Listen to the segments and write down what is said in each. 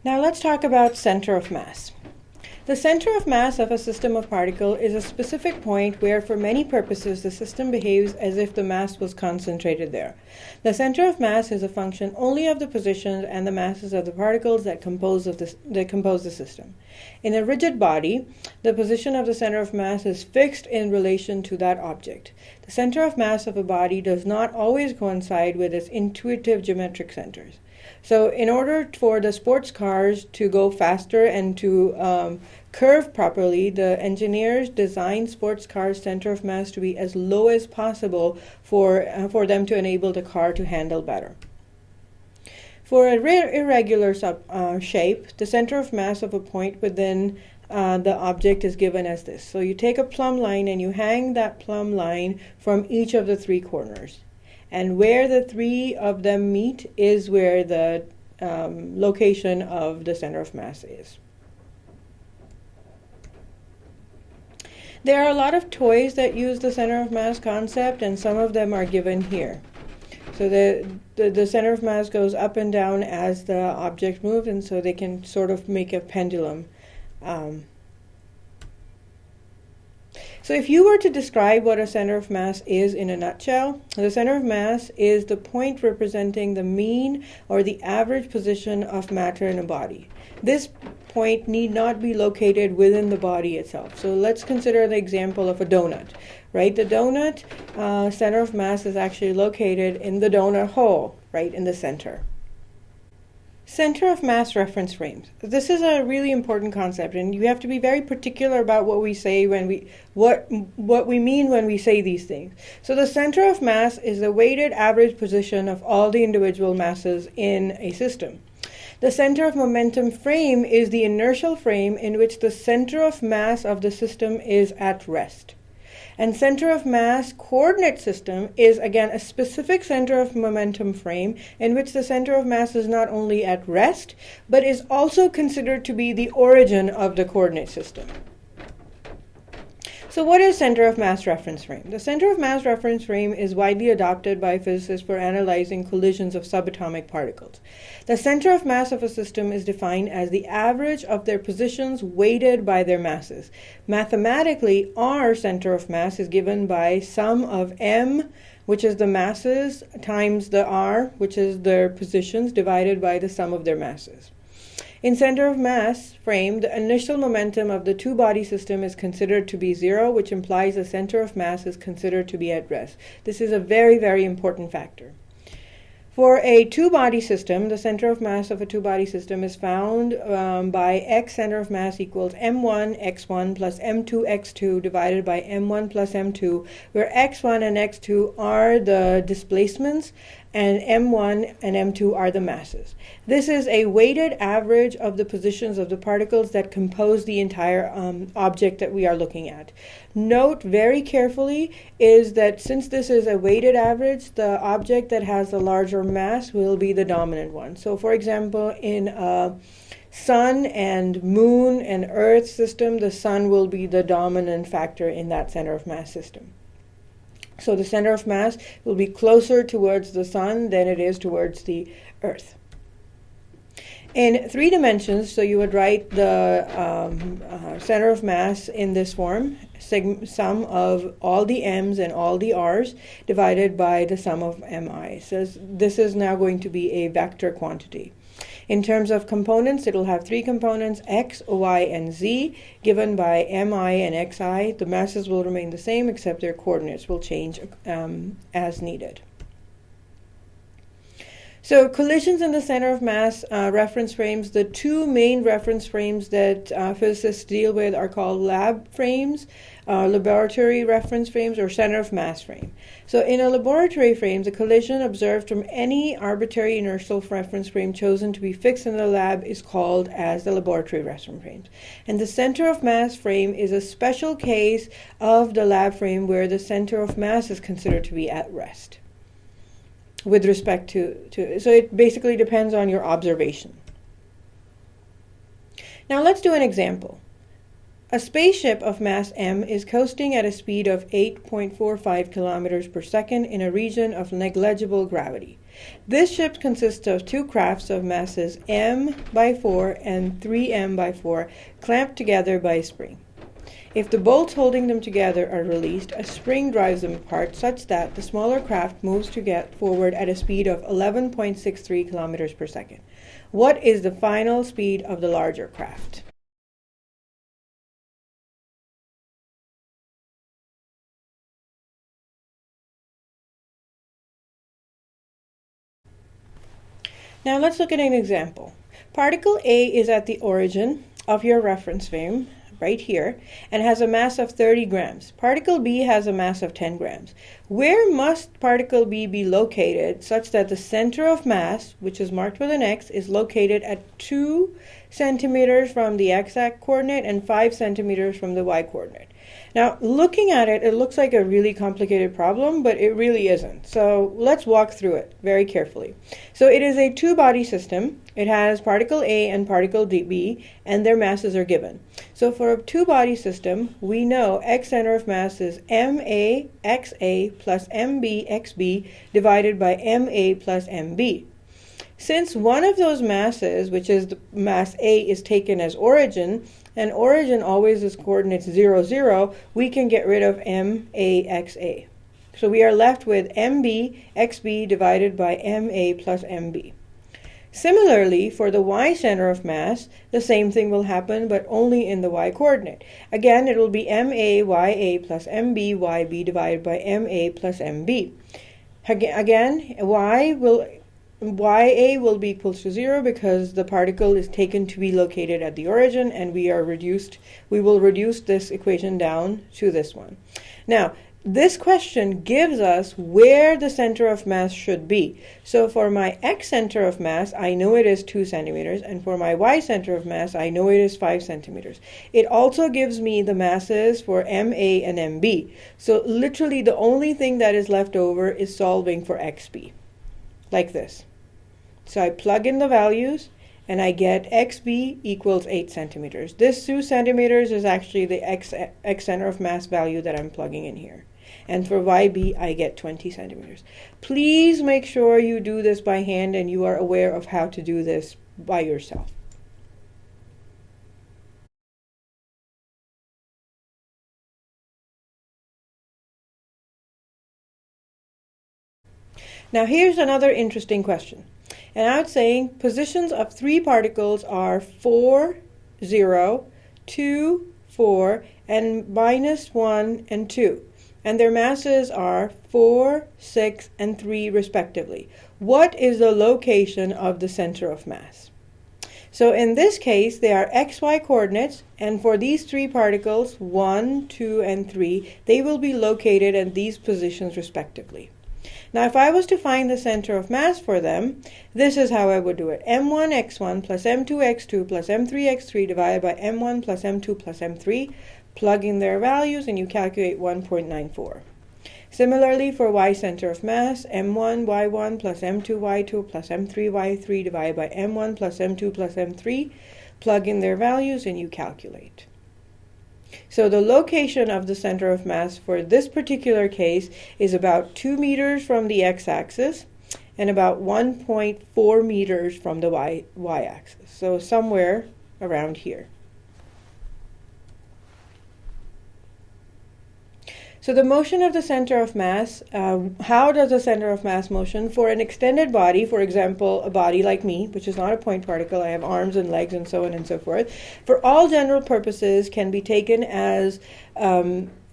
Now let's talk about center of mass. The center of mass of a system of particles is a specific point where, for many purposes, the system behaves as if the mass was concentrated there. The center of mass is a function only of the positions and the masses of the particles that compose the system. In a rigid body, the position of the center of mass is fixed in relation to that object. The center of mass of a body does not always coincide with its intuitive geometric centers. So in order for the sports cars to go faster and to curve properly, the engineers designed sports cars' center of mass to be as low as possible for them to enable the car to handle better. For an irregular shape, the center of mass of a point within the object is given as this. So you take a plumb line and you hang that plumb line from each of the three corners. And where the three of them meet is where the location of the center of mass is. There are a lot of toys that use the center of mass concept, and some of them are given here. So the center of mass goes up and down as the object moves, and so they can sort of make a pendulum. So if you were to describe what a center of mass is in a nutshell, the center of mass is the point representing the mean or the average position of matter in a body. This point need not be located within the body itself. So let's consider the example of a donut, right? The donut center of mass is actually located in the donut hole, right in the center. Center of mass reference frames. This is a really important concept, and you have to be very particular about what we say when what we mean when we say these things. So the center of mass is the weighted average position of all the individual masses in a system. The center of momentum frame is the inertial frame in which the center of mass of the system is at rest. And center of mass coordinate system is, again, a specific center of momentum frame in which the center of mass is not only at rest, but is also considered to be the origin of the coordinate system. So what is center of mass reference frame? The center of mass reference frame is widely adopted by physicists for analyzing collisions of subatomic particles. The center of mass of a system is defined as the average of their positions weighted by their masses. Mathematically, R center of mass is given by sum of M, which is the masses, times the R, which is their positions, divided by the sum of their masses. In center of mass frame, the initial momentum of the two-body system is considered to be zero, which implies the center of mass is considered to be at rest. This is a very, very important factor. For a two-body system, the center of mass of a two-body system is found by x center of mass equals m1 x1 plus m2 x2 divided by m1 plus m2, where x1 and x2 are the displacements and m1 and m2 are the masses. This is a weighted average of the positions of the particles that compose the entire object that we are looking at. Note very carefully is that since this is a weighted average, the object that has the larger mass will be the dominant one. So for example, in a sun and moon and earth system, the sun will be the dominant factor in that center of mass system. So the center of mass will be closer towards the sun than it is towards the earth. In 3 dimensions, so you would write the center of mass in this form, sum of all the m's and all the r's divided by the sum of mi. So this is now going to be a vector quantity. In terms of components, it will have 3 components, x, y, and z, given by mi and xi. The masses will remain the same, except their coordinates will change as needed. So collisions in the center of mass reference frames, the 2 main reference frames that physicists deal with are called lab frames, laboratory reference frames, or center of mass frame. So in a laboratory frame, the collision observed from any arbitrary inertial reference frame chosen to be fixed in the lab is called as the laboratory reference frame. And the center of mass frame is a special case of the lab frame where the center of mass is considered to be at rest with respect to so it basically depends on your observation. Now let's do an example. A spaceship of mass m is coasting at a speed of 8.45 kilometers per second in a region of negligible gravity. This ship consists of two crafts of masses m by 4 and 3m by 4 clamped together by a spring. If the bolts holding them together are released, a spring drives them apart such that the smaller craft moves to get forward at a speed of 11.63 kilometers per second. What is the final speed of the larger craft? Now let's look at an example. Particle A is at the origin of your reference frame, right here, and has a mass of 30 grams. Particle B has a mass of 10 grams. Where must particle B be located such that the center of mass, which is marked with an X, is located at 2 centimeters from the x-axis coordinate and 5 centimeters from the y-coordinate? Now, looking at it, it looks like a really complicated problem, but it really isn't. So let's walk through it very carefully. So it is a two-body system. It has particle A and particle B, and their masses are given. So for a two-body system, we know X center of mass is MA XA plus MB XB divided by MA plus MB. Since one of those masses, which is the mass A, is taken as origin, and origin always is coordinates 0, 0, we can get rid of MAXA. So we are left with MB XB divided by MA plus MB. Similarly, for the y center of mass, the same thing will happen, but only in the y coordinate. Again, it will be MA YA plus MB YB divided by MA plus MB. Again, YA will be equal to 0 because the particle is taken to be located at the origin, and we will reduce this equation down to this one. Now, this question gives us where the center of mass should be. So for my X center of mass, I know it is 2 centimeters, and for my Y center of mass, I know it is 5 centimeters. It also gives me the masses for MA and MB. So literally the only thing that is left over is solving for XB, like this. So I plug in the values, and I get XB equals 8 centimeters. This 2 centimeters is actually the X center of mass value that I'm plugging in here. And for YB, I get 20 centimeters. Please make sure you do this by hand and you are aware of how to do this by yourself. Now here's another interesting question. And I was saying positions of 3 particles are 4, 0, 2, 4, and minus 1 and 2. And their masses are 4, 6, and 3 respectively. What is the location of the center of mass? So in this case, they are xy coordinates, and for these 3 particles, 1, 2, and 3, they will be located at these positions respectively. Now, if I was to find the center of mass for them, this is how I would do it. m1 x1 plus m2 x2 plus m3 x3 divided by m1 plus m2 plus m3. Plug in their values and you calculate 1.94. Similarly, for y center of mass, m1 y1 plus m2 y2 plus m3 y3 divided by m1 plus m2 plus m3. Plug in their values and you calculate. So the location of the center of mass for this particular case is about 2 meters from the x-axis and about 1.4 meters from the y-axis. So somewhere around here. So the motion of the center of mass, how does the center of mass motion for an extended body, for example, a body like me, which is not a point particle, I have arms and legs and so on and so forth, for all general purposes can be taken as,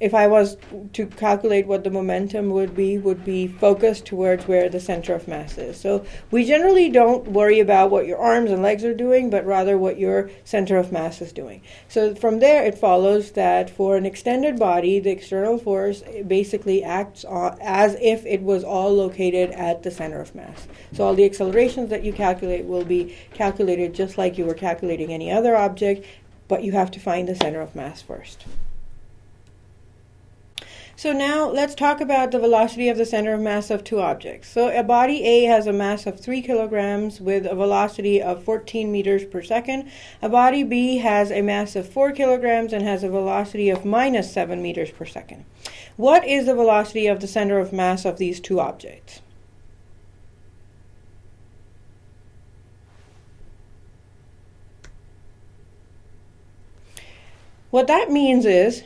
if I was to calculate what the momentum would be focused towards where the center of mass is. So we generally don't worry about what your arms and legs are doing, but rather what your center of mass is doing. So from there it follows that for an extended body, the external force basically acts as if it was all located at the center of mass. So all the accelerations that you calculate will be calculated just like you were calculating any other object, but you have to find the center of mass first. So now let's talk about the velocity of the center of mass of 2 objects. So a body A has a mass of 3 kilograms with a velocity of 14 meters per second. A body B has a mass of 4 kilograms and has a velocity of minus 7 meters per second. What is the velocity of the center of mass of these 2 objects? What that means is,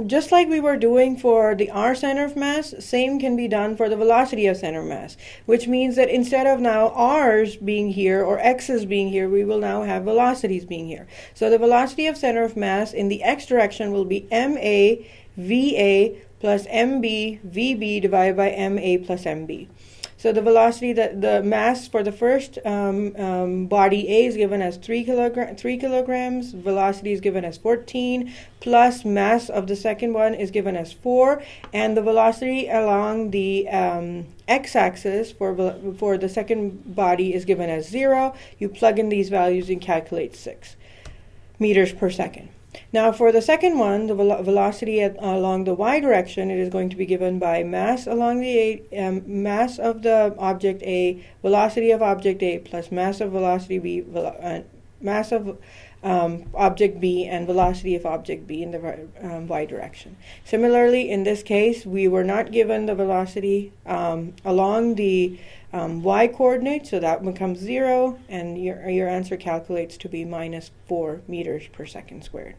just like we were doing for the r center of mass, same can be done for the velocity of center of mass, which means that instead of now r's being here or x's being here, we will now have velocities being here. So the velocity of center of mass in the x direction will be ma va plus mb vb divided by ma plus mb. So the velocity, the mass for the first body A is given as 3 kilograms, velocity is given as 14, plus mass of the second one is given as 4, and the velocity along the x-axis for the second body is given as 0. You plug in these values and calculate 6 meters per second. Now for the second one, the velocity along the y direction, it is going to be given by mass along the mass of the object A, velocity of object A, plus mass of velocity B, mass of object B, and velocity of object B in the y direction. Similarly, in this case, we were not given the velocity along the y coordinate, so that becomes 0, and your answer calculates to be minus 4 meters per second squared.